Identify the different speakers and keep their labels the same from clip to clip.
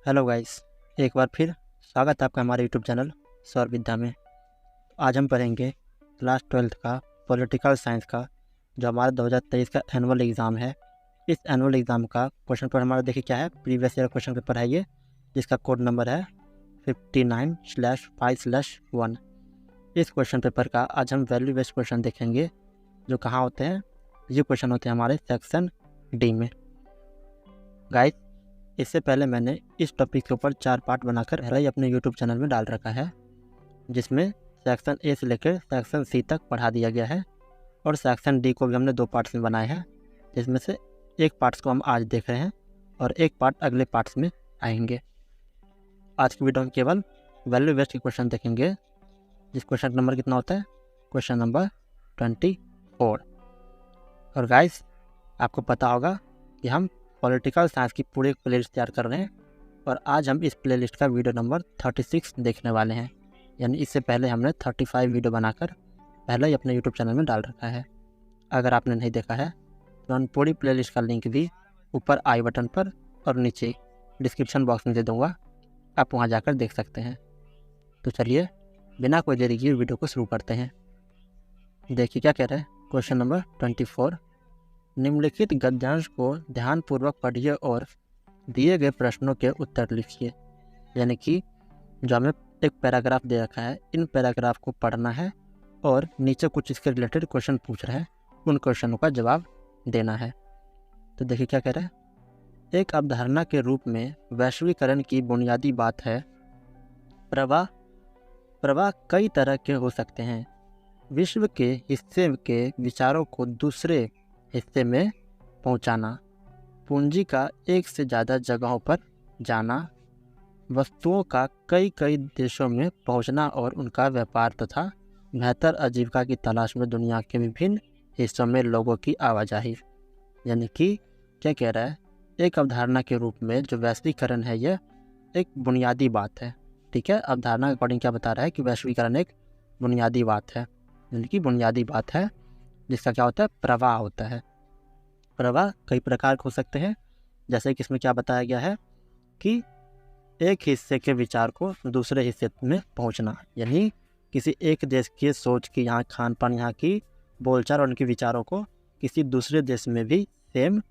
Speaker 1: Hello guys, एक बार फिर स्वागत है आपका हमारे यूट्यूब चैनल सौर विद्या में। आज हम पढ़ेंगे क्लास 12th का पॉलिटिकल साइंस का जो हमारा 2023 का एनुअल एग्ज़ाम है। इस एनुअल एग्ज़ाम का क्वेश्चन पेपर हमारा देखिए क्या है, प्रीवियस ईयर क्वेश्चन पेपर है ये, जिसका कोड नंबर है 59/5/1। इस क्वेश्चन पेपर का आज हम वैल्यू बेस्ड क्वेश्चन देखेंगे, जो कहाँ होते हैं, ये क्वेश्चन होते हैं हमारे सेक्शन डी में। गाइस, इससे पहले मैंने इस टॉपिक के ऊपर 4 पार्ट बनाकर पहले ही अपने यूट्यूब चैनल में डाल रखा है, जिसमें सेक्शन ए से लेकर सेक्शन सी तक पढ़ा दिया गया है और सेक्शन डी को भी हमने 2 पार्ट्स में बनाए हैं, जिसमें से एक पार्ट्स को हम आज देख रहे हैं और एक पार्ट अगले पार्ट्स में आएंगे। आज की वीडियो में केवल वैल्यू बेस्ड के क्वेश्चन देखेंगे, जिस क्वेश्चन नंबर कितना होता है, क्वेश्चन नंबर 24। और गाइस, आपको पता होगा कि हम पॉलिटिकल साइंस की पूरी प्लेलिस्ट तैयार कर रहे हैं और आज हम इस प्लेलिस्ट का वीडियो नंबर 36 देखने वाले हैं। यानी इससे पहले हमने 35 वीडियो बनाकर पहले ही अपने यूट्यूब चैनल में डाल रखा है। अगर आपने नहीं देखा है तो हम पूरी प्लेलिस्ट का लिंक भी ऊपर आई बटन पर और नीचे डिस्क्रिप्शन बॉक्स में दे दूँगा, आप वहाँ जाकर देख सकते हैं। तो चलिए बिना कोई देरी किए वीडियो को शुरू करते हैं। देखिए क्या कह रहे हैं, क्वेश्चन नंबर 24। निम्नलिखित गद्यांश को ध्यानपूर्वक पढ़िए और दिए गए प्रश्नों के उत्तर लिखिए। यानी कि जो हमें एक पैराग्राफ दे रखा है, इन पैराग्राफ को पढ़ना है और नीचे कुछ इसके रिलेटेड क्वेश्चन पूछ रहे हैं, उन क्वेश्चनों का जवाब देना है। तो देखिए क्या कह रहे हैं, एक अवधारणा के रूप में वैश्वीकरण की बुनियादी बात है प्रवाह कई तरह के हो सकते हैं। विश्व के हिस्से के विचारों को दूसरे हिस्से में पहुंचाना, पूंजी का एक से ज़्यादा जगहों पर जाना, वस्तुओं का कई देशों में पहुंचना और उनका व्यापार तथा बेहतर आजीविका की तलाश में दुनिया के विभिन्न हिस्सों में लोगों की आवाजाही। यानी कि क्या कह रहा है, एक अवधारणा के रूप में जो वैश्वीकरण है यह एक बुनियादी बात है। ठीक है, अवधारणा के अकॉर्डिंग क्या बता रहा है कि वैश्वीकरण एक बुनियादी बात है, यानी कि बुनियादी बात है जिसका क्या होता है, प्रवाह होता है। प्रवाह कई प्रकार के हो सकते हैं, जैसे कि इसमें क्या बताया गया है कि एक हिस्से के विचार को दूसरे हिस्से में पहुंचना, यानी किसी एक देश की सोच की, यहाँ खान पान, यहाँ की बोलचाल और उनके विचारों को किसी दूसरे देश में भी सेम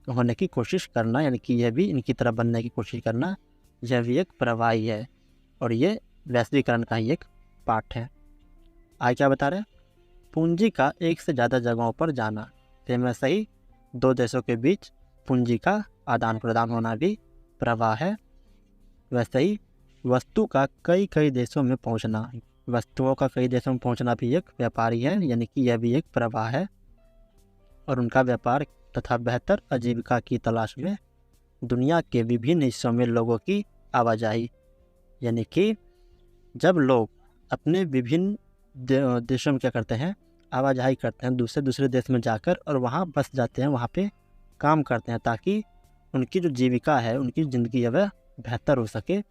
Speaker 1: होने की कोशिश करना, यानी कि यह भी इनकी तरह बनने की कोशिश करना, यह भी एक प्रवाह ही है और ये वैश्वीकरण का ही एक पार्ट है। आगे क्या बता रहे हैं, पूंजी का एक से ज़्यादा जगहों पर जाना, सेम वैसे ही 2 देशों के बीच पूंजी का आदान प्रदान होना भी प्रवाह है। वैसे ही वस्तु का कई देशों में पहुंचना, वस्तुओं का कई देशों में पहुंचना भी एक व्यापार ही है, यानी कि यह भी एक प्रवाह है। और उनका व्यापार तथा बेहतर आजीविका की तलाश में दुनिया के विभिन्न हिस्सों में लोगों की आवाजाही, यानी कि जब लोग अपने विभिन्न देशों में क्या करते हैं, आवाजाही करते हैं, दूसरे देश में जाकर और वहाँ बस जाते हैं, वहाँ पे काम करते हैं, ताकि उनकी जो जीविका है, उनकी ज़िंदगी है वह बेहतर हो सके।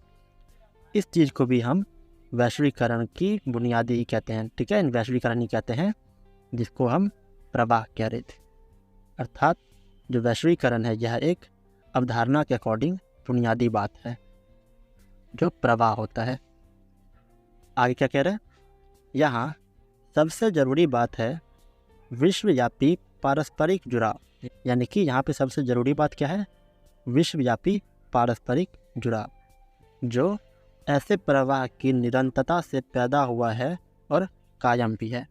Speaker 1: इस चीज़ को भी हम वैश्वीकरण की बुनियादी ही कहते हैं। ठीक है, वैश्वीकरण ही कहते हैं, जिसको हम प्रवाह कह रहे थे। अर्थात जो वैश्वीकरण है यह एक अवधारणा के अकॉर्डिंग बुनियादी बात है जो प्रवाह होता है। आगे क्या कह रहे हैं, यहाँ सबसे ज़रूरी बात है विश्वव्यापी पारस्परिक जुड़ाव। यानी कि यहाँ पे सबसे ज़रूरी बात क्या है, विश्वव्यापी पारस्परिक जुड़ाव, जो ऐसे प्रवाह की निरंतरता से पैदा हुआ है और कायम भी है।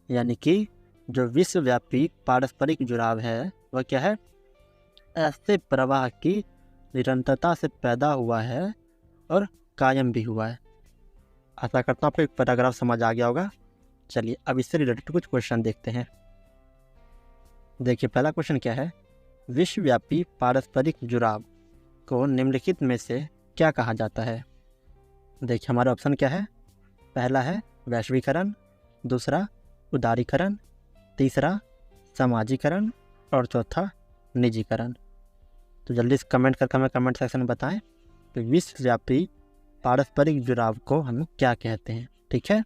Speaker 1: यानी कि जो विश्वव्यापी पारस्परिक जुड़ाव है वह क्या है, ऐसे प्रवाह की निरंतरता से पैदा हुआ है और कायम भी हुआ है। आशा करता हूँ आपको एक पैराग्राफ समझ आ गया होगा। चलिए अब इससे रिलेटेड कुछ क्वेश्चन देखते हैं। देखिए पहला क्वेश्चन क्या है, विश्वव्यापी पारस्परिक जुड़ाव को निम्नलिखित में से क्या कहा जाता है। देखिए हमारा ऑप्शन क्या है, पहला है वैश्वीकरण, दूसरा उदारीकरण, तीसरा सामाजिकरण और चौथा निजीकरण। तो जल्दी से कमेंट करके हमें कमेंट सेक्शन में बताएं कि विश्वव्यापी पारस्परिक जुड़ाव को हम क्या कहते हैं। ठीक है,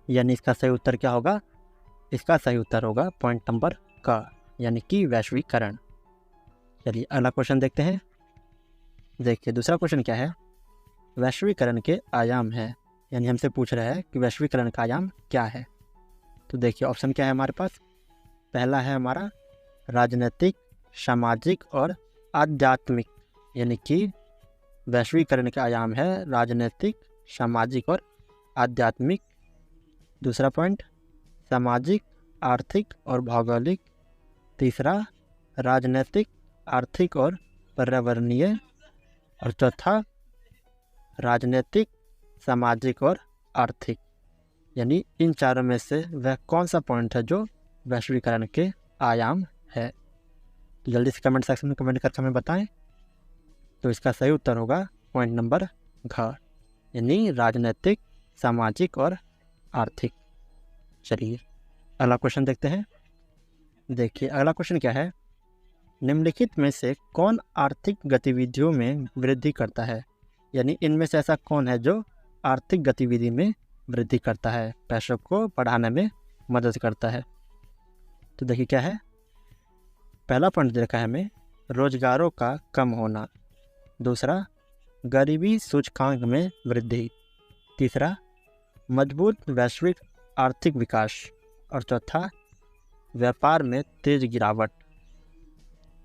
Speaker 1: यानी इसका सही उत्तर क्या होगा, इसका सही उत्तर होगा पॉइंट नंबर का, यानी कि वैश्वीकरण। चलिए अगला क्वेश्चन देखते हैं। देखिए दूसरा क्वेश्चन क्या है, वैश्वीकरण के आयाम है, यानी हमसे पूछ रहा है कि वैश्वीकरण का आयाम क्या है। तो देखिए ऑप्शन क्या है हमारे पास। पहला है हमारा राजनीतिक, सामाजिक और आध्यात्मिक, यानी कि वैश्वीकरण के आयाम है राजनीतिक, सामाजिक और आध्यात्मिक। दूसरा पॉइंट सामाजिक, आर्थिक और भौगोलिक। तीसरा राजनीतिक, आर्थिक और पर्यावरणीय। और चौथा राजनीतिक, सामाजिक और आर्थिक। यानी इन चारों में से वह कौन सा पॉइंट है जो वैश्वीकरण के आयाम है। तो जल्दी से कमेंट सेक्शन में कमेंट करके हमें बताएं। तो इसका सही उत्तर होगा पॉइंट नंबर घ, यानी राजनीतिक, सामाजिक और आर्थिक। चलिए अगला क्वेश्चन देखते हैं। देखिए अगला क्वेश्चन क्या है, निम्नलिखित में से कौन आर्थिक गतिविधियों में वृद्धि करता है। यानी इनमें से ऐसा कौन है जो आर्थिक गतिविधि में वृद्धि करता है, पैसों को बढ़ाने में मदद करता है। तो देखिए क्या है, पहला पॉइंट देखा है हमें रोजगारों का कम होना। दूसरा गरीबी सूचकांक में वृद्धि। तीसरा मजबूत वैश्विक आर्थिक विकास। और चौथा व्यापार में तेज गिरावट।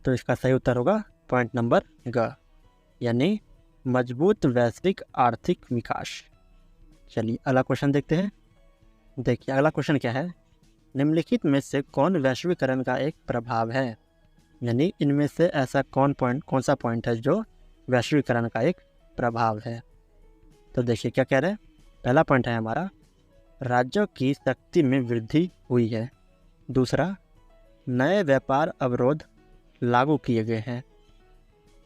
Speaker 1: तो इसका सही उत्तर होगा पॉइंट नंबर ग, यानी मजबूत वैश्विक आर्थिक विकास। चलिए अगला क्वेश्चन देखते हैं। देखिए अगला क्वेश्चन क्या है, निम्नलिखित में से कौन वैश्वीकरण का एक प्रभाव है। यानी इनमें से ऐसा कौन सा पॉइंट है जो वैश्वीकरण का एक प्रभाव है। तो देखिए क्या कह रहे हैं, पहला पॉइंट है हमारा राज्यों की शक्ति में वृद्धि हुई है। दूसरा नए व्यापार अवरोध लागू किए गए हैं।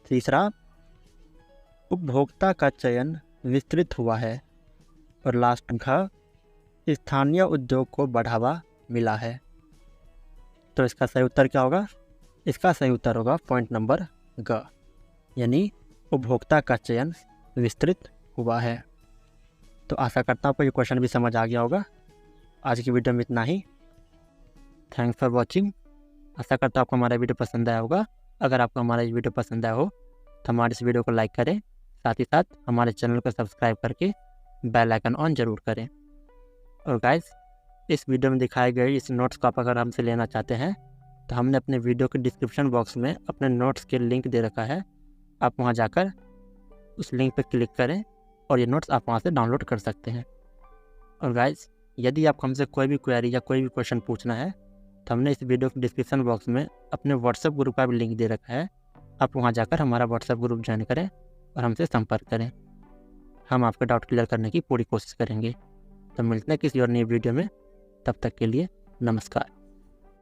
Speaker 1: तीसरा उपभोक्ता का चयन विस्तृत हुआ है। और लास्ट घ स्थानीय उद्योग को बढ़ावा मिला है। तो इसका सही उत्तर क्या होगा, इसका सही उत्तर होगा पॉइंट नंबर ग, यानी उपभोक्ता का चयन विस्तृत हुआ है। तो आशा करता हूँ आपको ये क्वेश्चन भी समझ आ गया होगा। आज की वीडियो में इतना ही। Thanks for watching. आशा करता हूँ आपको हमारा वीडियो पसंद आया होगा। अगर आपको हमारा ये वीडियो पसंद आया हो तो हमारे इस वीडियो को लाइक करें, साथ ही साथ हमारे चैनल को सब्सक्राइब करके बेल आइकन ऑन ज़रूर करें। और गाइस इस वीडियो में दिखाए गए इस नोट्स को आप अगर हमसे लेना चाहते हैं तो हमने अपने वीडियो के डिस्क्रिप्शन बॉक्स में अपने नोट्स के लिंक दे रखा है। आप वहां जाकर उस लिंक पर क्लिक करें और ये नोट्स आप वहां से डाउनलोड कर सकते हैं। और गाइस यदि आप हमसे कोई भी क्वेरी या कोई भी क्वेश्चन पूछना है तो हमने इस वीडियो के डिस्क्रिप्शन बॉक्स में अपने व्हाट्सएप ग्रुप का भी लिंक दे रखा है। आप वहां जाकर हमारा व्हाट्सएप ग्रुप ज्वाइन करें और हमसे संपर्क करें। हम आपका डाउट क्लियर करने की पूरी कोशिश करेंगे। तो मिलते हैं किसी और नई वीडियो में, तब तक के लिए नमस्कार।